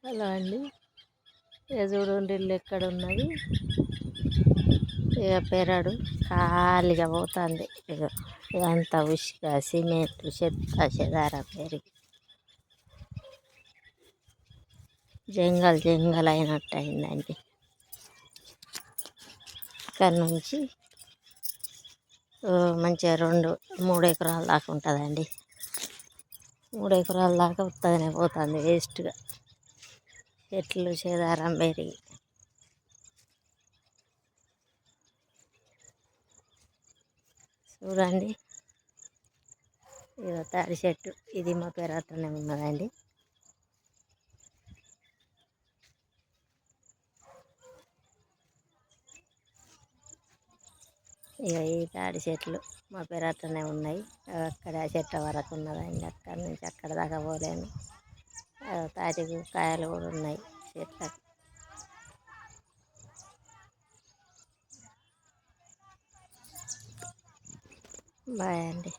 Hello అండి. ఇక చూడండి ఇల్లు ఎక్కడ ఉన్నది. ఇక పెరడు ఖాళీగా పోతుంది. ఇక ఇదంతా ఉసుక సిమెంట్ చెత్త చెదారం పెరిగి జంగల్ జంగల్ అయినట్టు అయిందండి. ఇక్కడ నుంచి మంచిగా 2-3 ఎకరాల దాకా ఉంటుందండి. 3 ఎకరాల దాకా ఉత్తగానే పోతుంది వేస్ట్గా. చెట్లు చెదారం పెరిగి చూడండి. ఇక తాడి చెట్టు ఇది మా పెరట్లోనే ఉన్నదండి. ఇక ఈ తాడి చెట్లు మా పెరట్లోనే ఉన్నాయి. అక్కడ చెట్ల వరకు ఉన్నదండి. అక్కడి నుంచి అక్కడ దాకా పోలేను. తాటి కాయలు కూడా ఉన్నాయి చెట్లకు. బాయ్ అండి.